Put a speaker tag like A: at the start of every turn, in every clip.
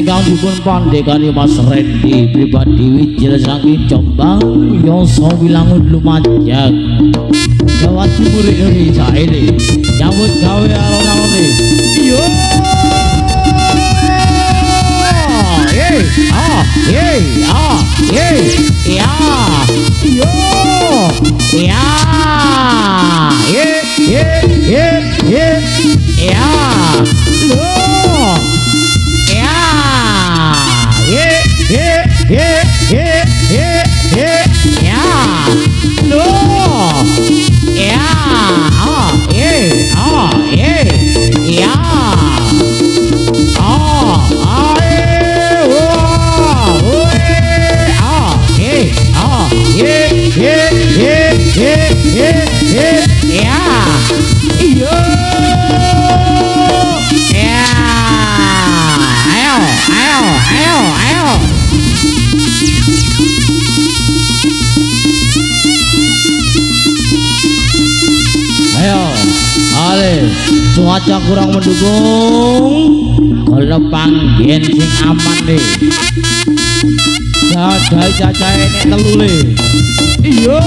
A: ingkang dipun pandhekani Mas Randy pribadi Wijil saking Jombang Yoso Wilangun Lumajang Jawa Timur Indonesia ini nyambut gawe alon-alone yo cuaca kurang mendukung kalau panggen sing aman deh jaga caca ini telule iya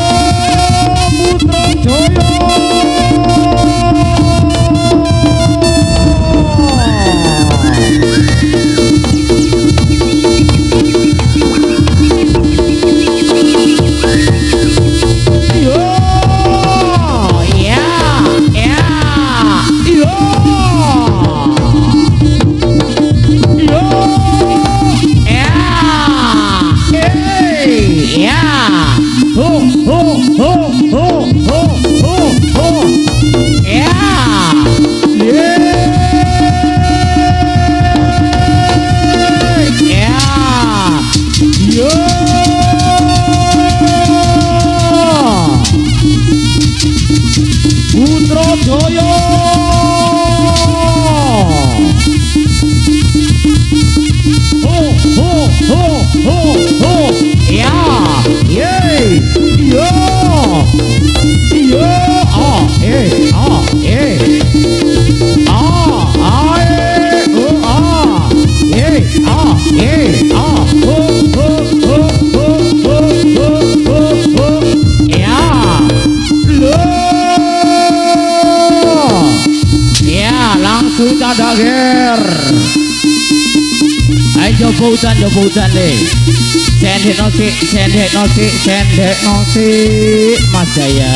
A: Putra Jaya Jobutan deh sendek nosi Mas Jaya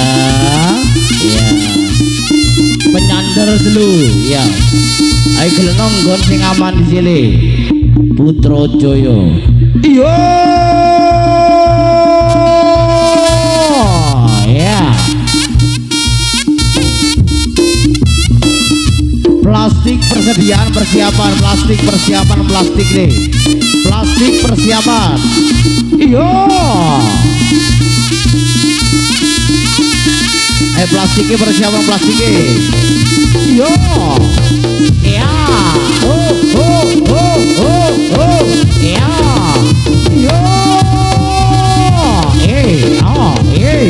A: ya penyander dulu ya ayo gelenong gon sing aman di sini Putra Jaya iya ya plastik persiapan plastik nih plastik persiapan iya plastiknya persiapan plastiknya iya iya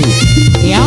A: iya iya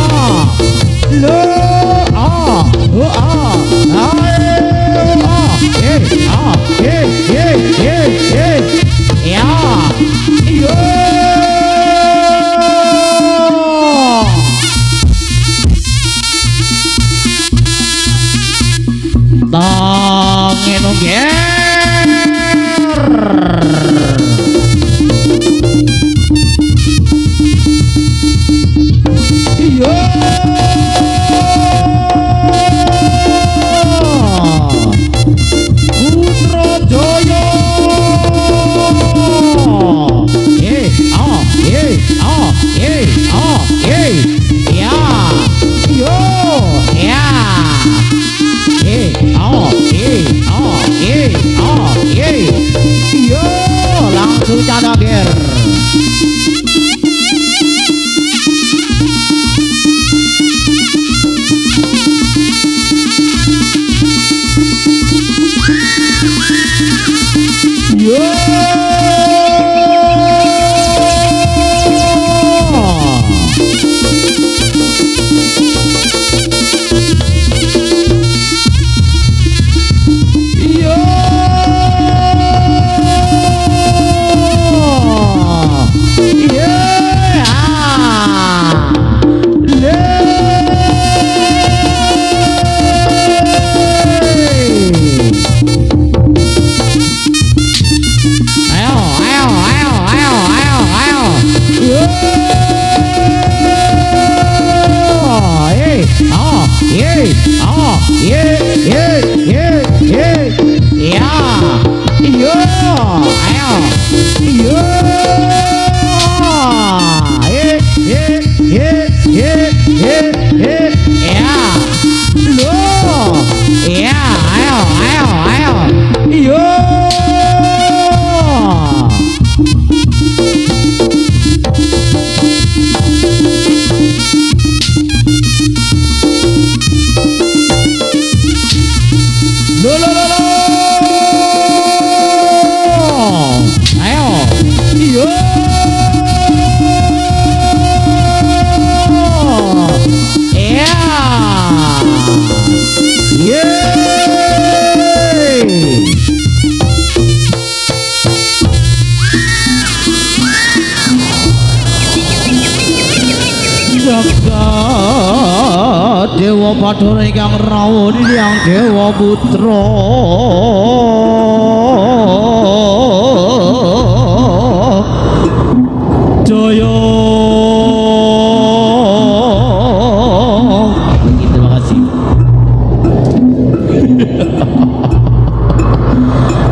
A: Iya. Ya. Loh. Ya, ayo. Iya. Lo. Ayo. Iya. Jagat Dewa Bathara ingkang rawuh yang Dewa Putra Jaya. Terima kasih.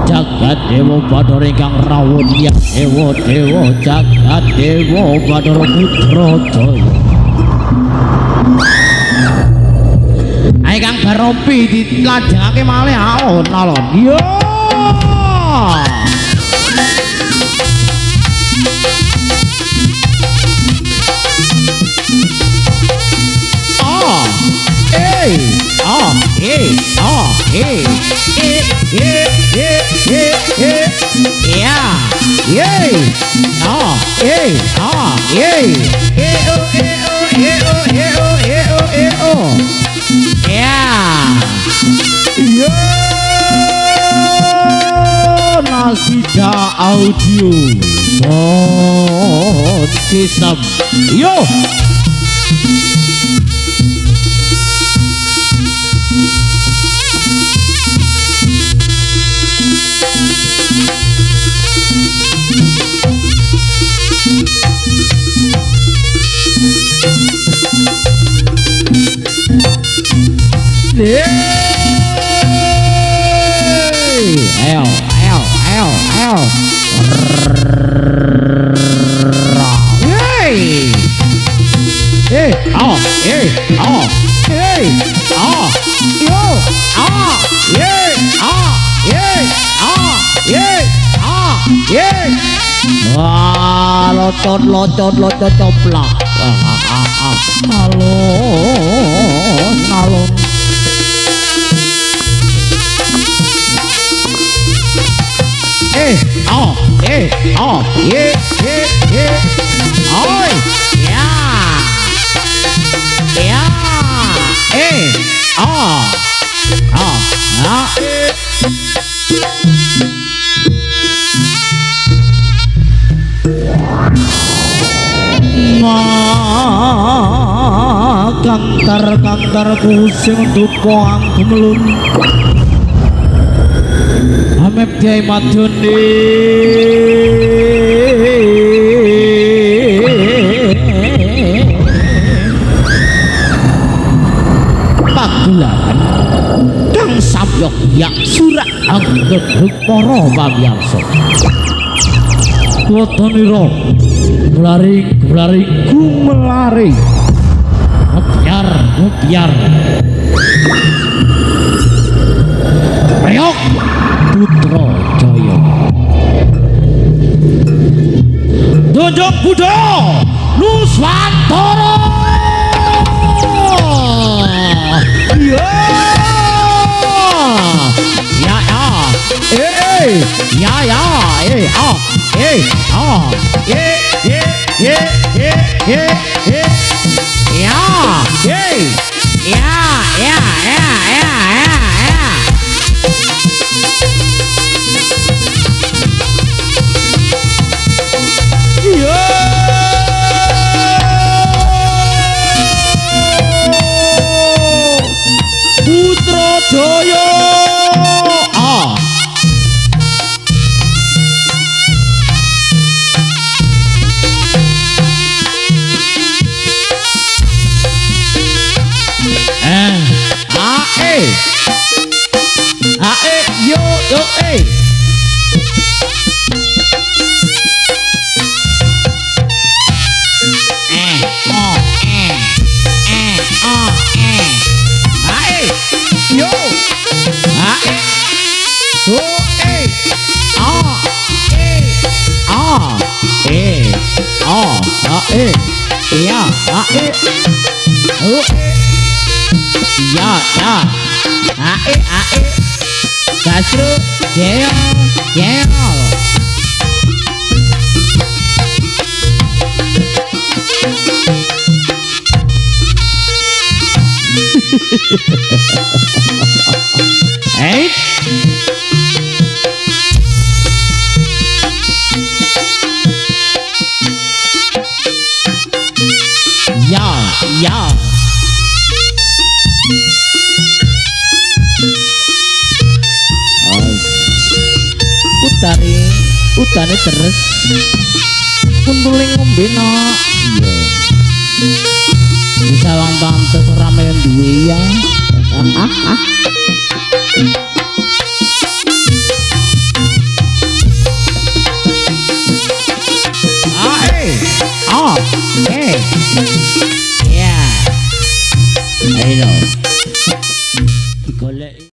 A: Jagat Dewa Bathara ingkang rawuh yang Dewa Jagat Dewa Bathara Putra Jaya. Ayo kang baropi dilajengake malih alon-alon. Yo. Nasida audio sound system. Yo. Ayo. Locot coplak. Alon. Kantar pusing dupo anggemelun Amep Kyai Madoni pagelaran kang samyok yak surak anggegreg para pamiyarsa. Wadanira glari gumelari ngebyar Reyok Putra Jaya Dojok Buddha Nuswantara. Putra Jaya. Oh, ah, ah, ya, oh, ya, ya, Gasru, gel. Hey. Ya. Utane terus kuntuling ngombe no. Iya. Bisa wong tante rame duwe ya. Ya. Ayo. Digolek.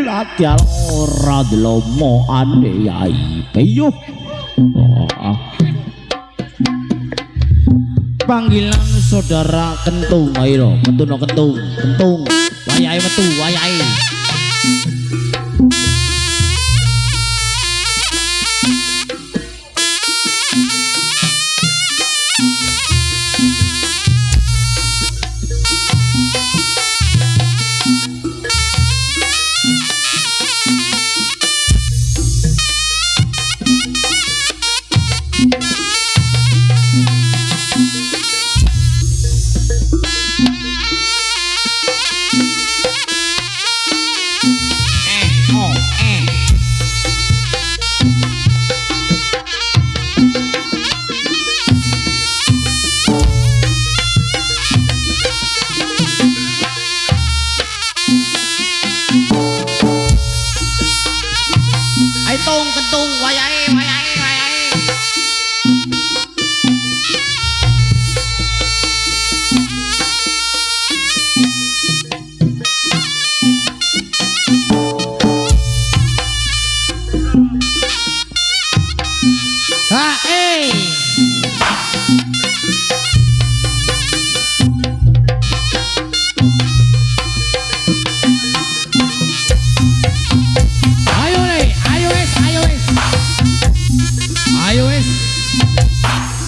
A: Latihan ora delomo ane yai peyo. Panggilan saudara kentung ayo kentung wayahe metu wayahe. Kentung wayahe.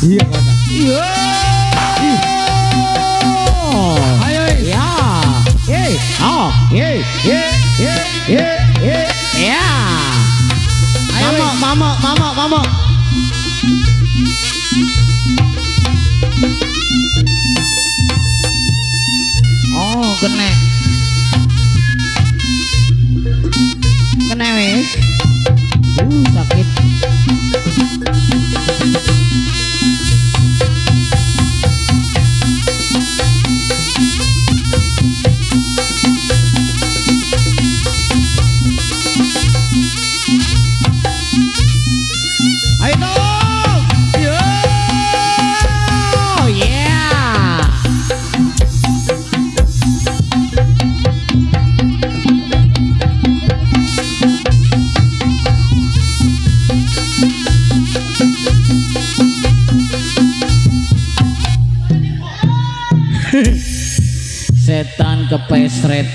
A: Iya kakak. Iya. Ayo. Ya. Ya. Mama. Oh, kena wis. Sakit. Setan kepesret.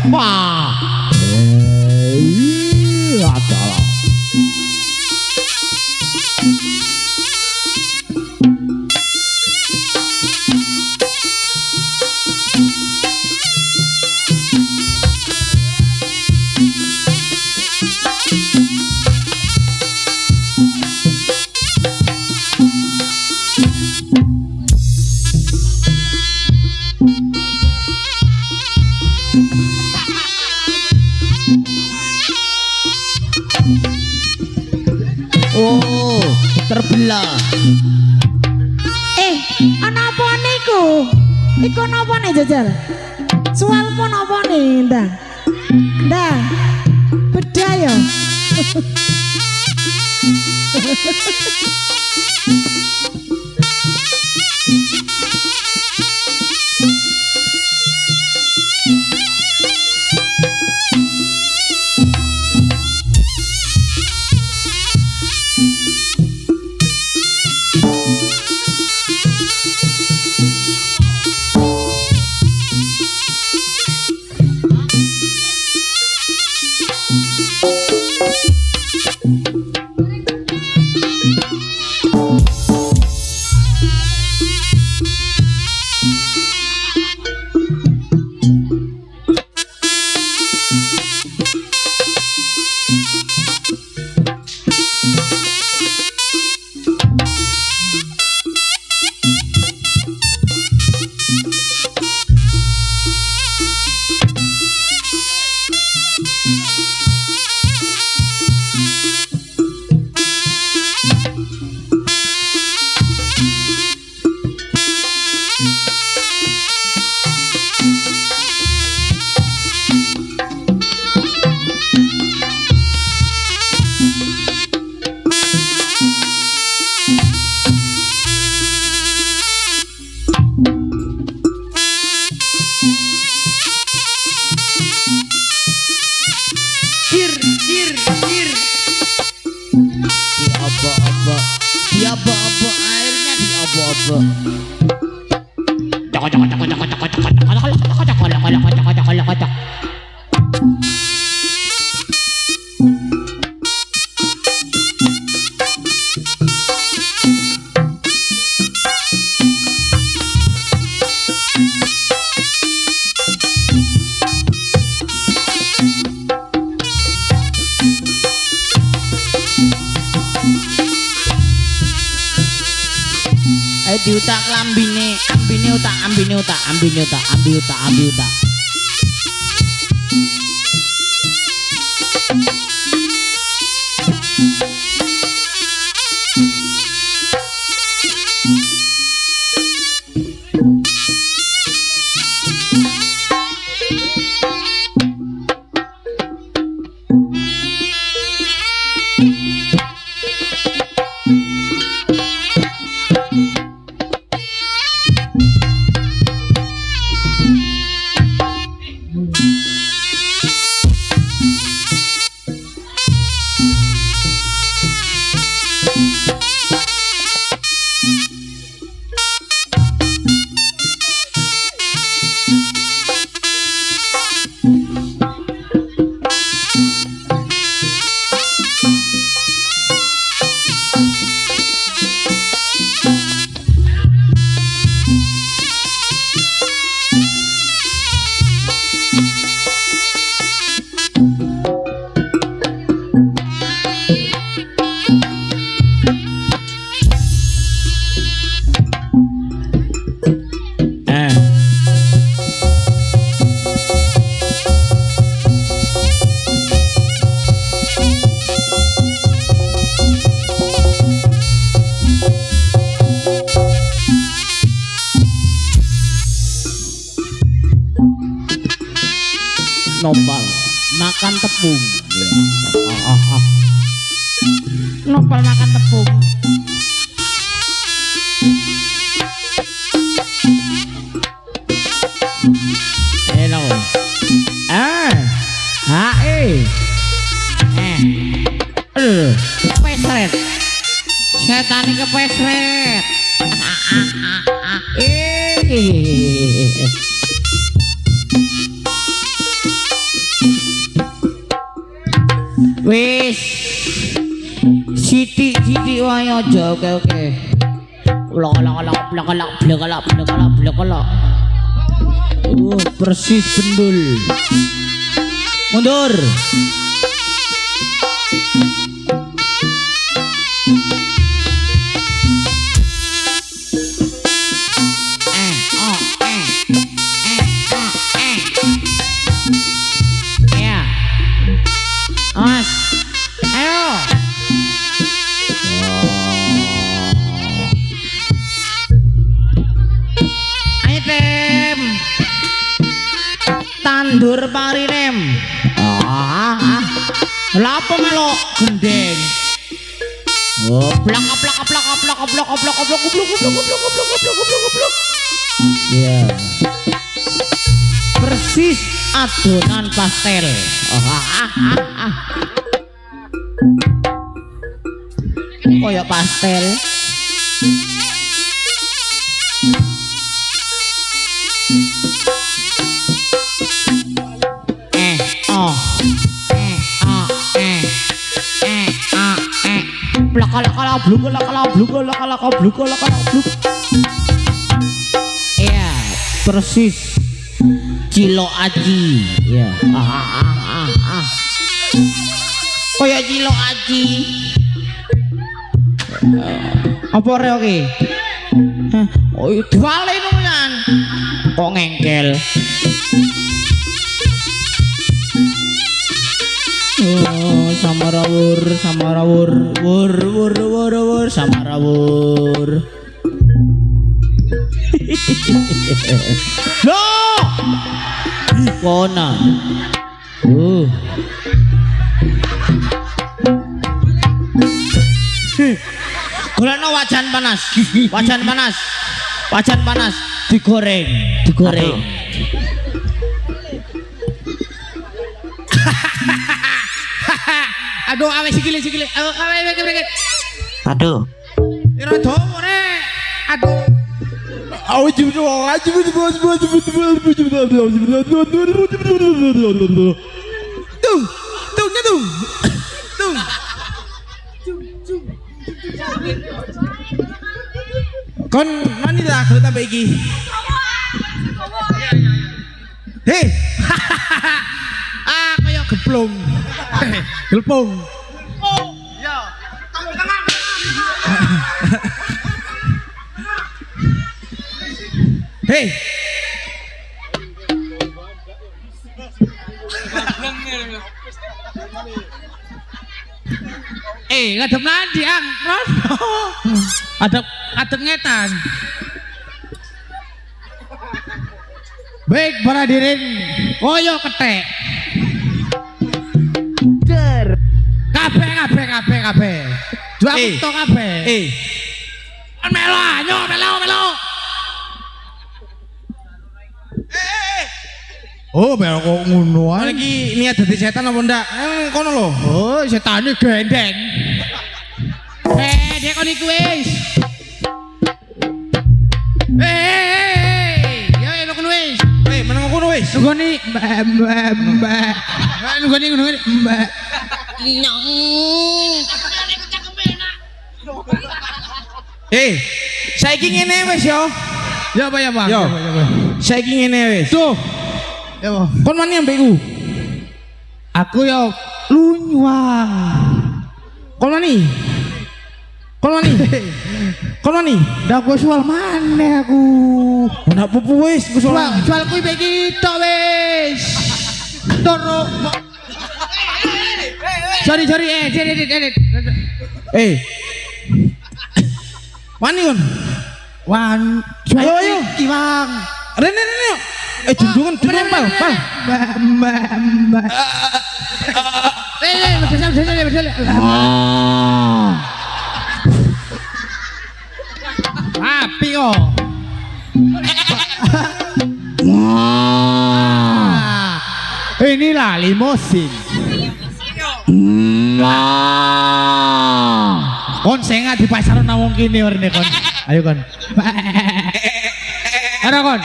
A: Wah, adalah Bismillah.
B: Ana apa niku? Iku napa nih jajal? Sualmu napa nih, Ndang? Ndang. Beda ya.
A: Diobok-obok airnya diobok-obok. Diutak lambine, ambine utak, ambine utak, ambine utak, ambi utak, ambi utak. Nopal makan tepung.
B: Nopal makan tepung.
A: Hello. Pesret. Setan iki kepesret. Wis sithik-sithik wae aja oke. Blok. Persis bendul. Mundur. Ya. Mas. Ayo.
C: tandur parinem. Lapa melok gendeng.
A: Oh,
C: Plak plak plak plak plak plak plak plak plak.
A: iya.
C: Persis adonan pastel. Koyok pastel. Iya, persis Cilo Aji.
A: Iya.
C: Kayak Cilo Aji. Apa reo ki? Oh, diwale nulan. Kok ngengkel?
A: Oh, samarawur, wur, samarawur.
C: Loh!
A: Kona.
C: Golekno wajan panas, digoreng. Aduh, awe sikile. Awe.
A: Aduh.
C: Ira dawa rek. Aduh. Tung. Kon mani dah kalau tambah iki. Hei. Kayak geplung. Gelpung. Oh, ya. Hei. Ngadep nandi ang adep ngetan. Baik para hadirin, koyo ketek. Kabeh. Dua kuto kabeh. Melo. Oh, melo kok ngono ae. Iki niat dadi setan apa ndak? Kono lho. Oh, setane gendeng. Dek kon iku wis. Ya lho kono wis. Meneng kono wis. Nggone mbak. Nggone mbak. Saiki ngene wis yo. Ya apa ya, Bang? Yo. Saiki ngene wis. Tuh. Ya, Bang. Kon mani ambekku. Aku yo lunyuang. Kon mani. Ndak go soal maneh aku. Ndak pupu wis, go soal. Soal kuwi iki tok wis. Toro. Sorry, edit. Wani kon. Ayo. Iki, Bang. Rene. Junjungan pal. Mbak. Bersel. Api kok. Inilah limosin. Kon sengat di pasar nawong kini warne kon. Ayo kon. Ada kon.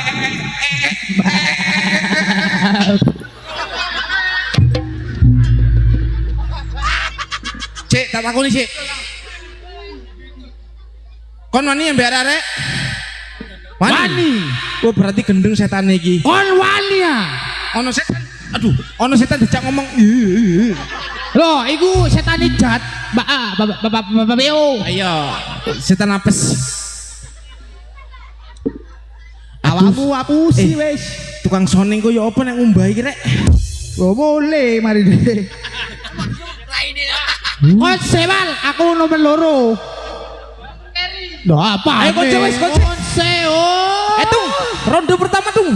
C: Cek, tak takuni cek. Kon wani yang biar arek. Wani. Oh berarti gendeng setan iki. Kon wani ya. Ono setan. Aduh, ono setan dijak ngomong. Loh, iku setan jat. Bapak yo. Ayo. Setan apes. Awakmu apusi wis. Tukang soning ku ya apa nek ngumbah iki rek? Oh boleh mari deh. Kon sewal, aku nomor loro. Loh apa? Ayo konco wis konco. Tung, ronde pertama tung.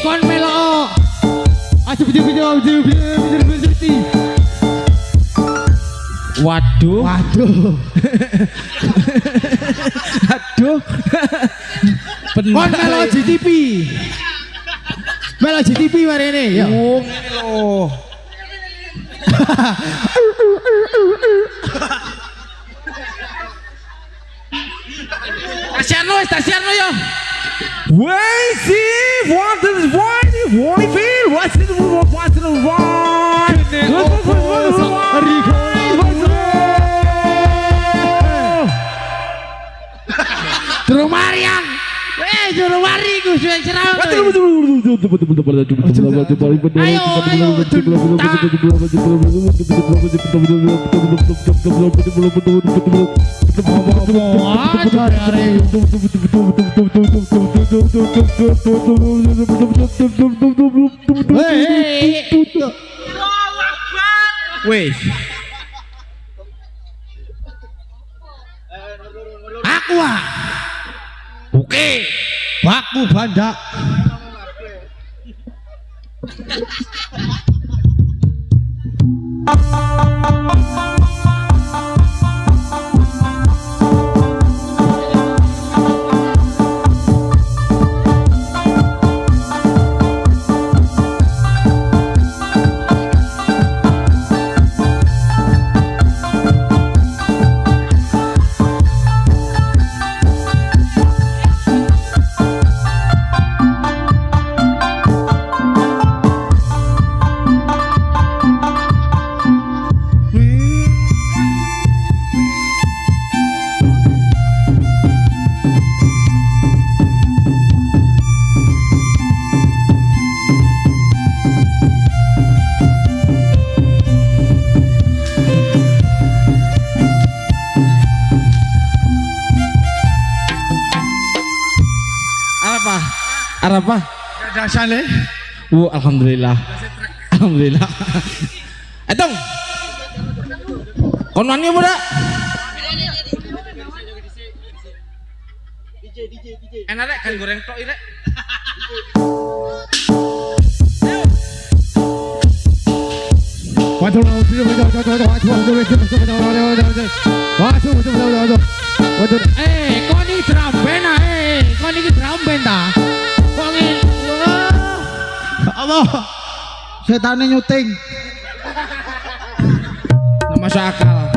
C: kon melo. Waduh. Aduh. Kon melo GTP. Melo GTP mari ini ya. Oh, ngene lho. Stasiarno ya. Wait, see what is what feel what's it Marian. Juru mari ku suwe cerah. Aku oke, baku banda. Apa? Dasane. Alhamdulillah. Alhamdulillah. Etong. Kon wani apa dak? DJ. Enak rek kan goreng tok rek. Kau ni drum band kau ni drum band dah.
D: Allah, setan nyuting.
C: Nggak masuk akal.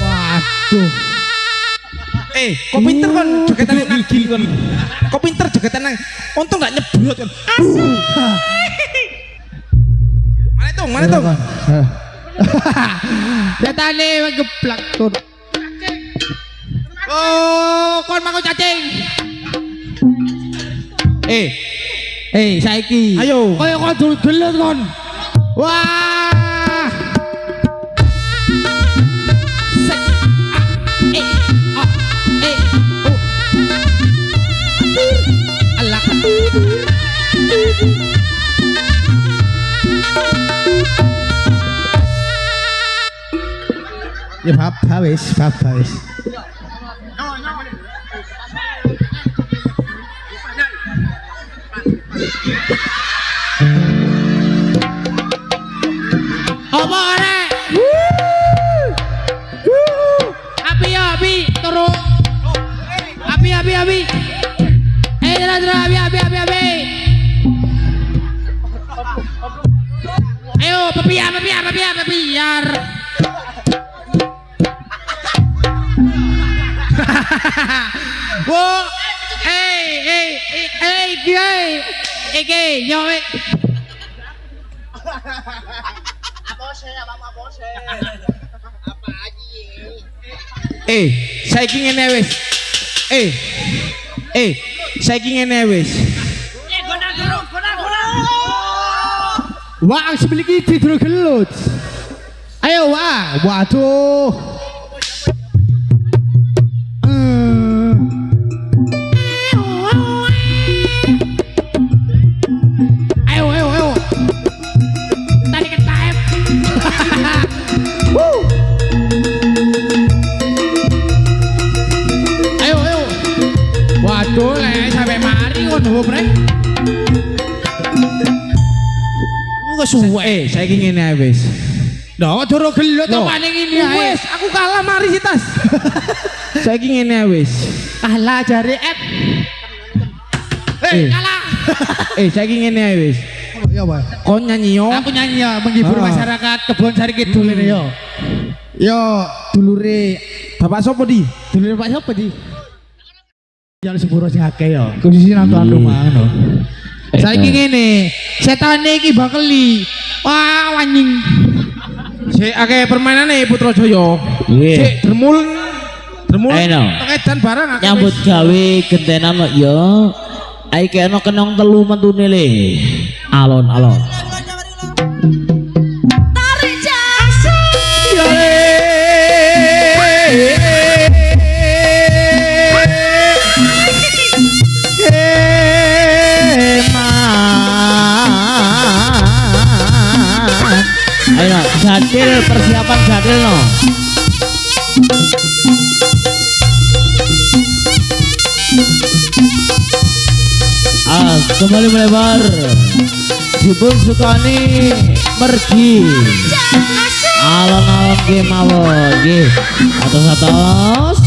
D: Waduh.
C: Kok pinter kan jogetannya nagih kan. Kok pinter jogetannya. Untung nggak nyeblot kan. Mana itu?
D: Setane geblak tur.
C: Oh, kon mangu cacing.
D: Saiki.
C: Ayo.
D: Kaya kon gelut kon. Wah. Ya baba wis. Apa arek? Api turun. Api. Api. Ayo, biar. Wo, nyowe.
C: Saiki ngene wis. Saiki ngene wis.
B: Godang.
C: Wah, sebelah iki didul gelut. Ayo, wah. Waduh.
D: Ayo. Tadi ke time. Ayo.
C: Waduh, lek sampai mari ngono, Bre.
A: Kesuwe.
C: Saya ingin ngene ae wis.
D: Dah, doro gelut
C: Loh,
D: apa ning ini ae.
C: Wis, aku kalah mari sih tas. Saya ingin ngene ae wis.
D: Kalah jare Ed. Kalah.
C: Saya ingin ngene ae wis.
E: Ya, Pak.
C: Kau nyanyi yo.
D: Aku nyanyi ya menghibur
C: Ah.
D: masyarakat Kebon Sari Kidul ini yo.
C: Yo, dulure Bapak sopo di?
D: Dulur Pak siapa di?
E: Yang sepuro sing akeh ya.
C: Kondisi nang tuan rumah ngono.
D: Saiki ngene, setane iki bakeli. Wah, anjing.
C: Sik akeh permainane Putra Jaya.
A: Nggih.
C: Sik dermul
A: Ayo.
C: edan barang akeh.
A: Nyambut gawe gentenan kok ya. Ayo kena kenong telu mentune le. Alon-alon.
B: Tarik jasa.
A: Ayo no, jadil persiapan jadil no. Kembali melebar. Dipun sukani mergi. Alon-alon ge mawon nggih. Atos-atos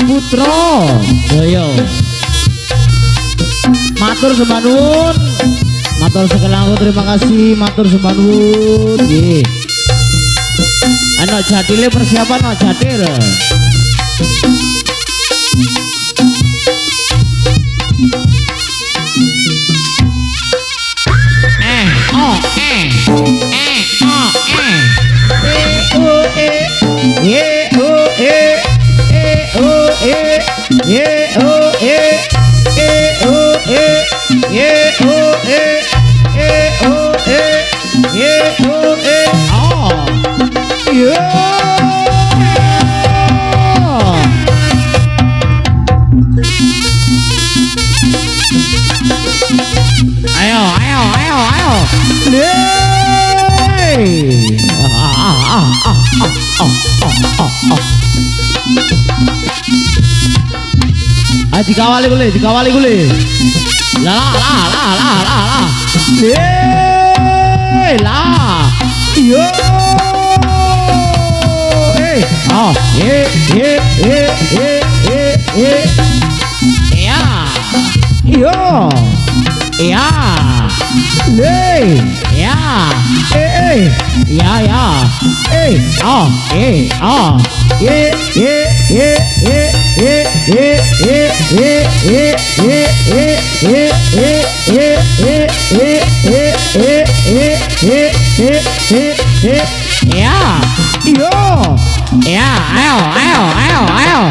A: Putra Jaya. Matur sembah nuwun. Matur sekelang terima kasih, matur sembah nuwun nggih. Ana jadile persiapan ana jadil. Dikawali kule. La. Yo. Ayo.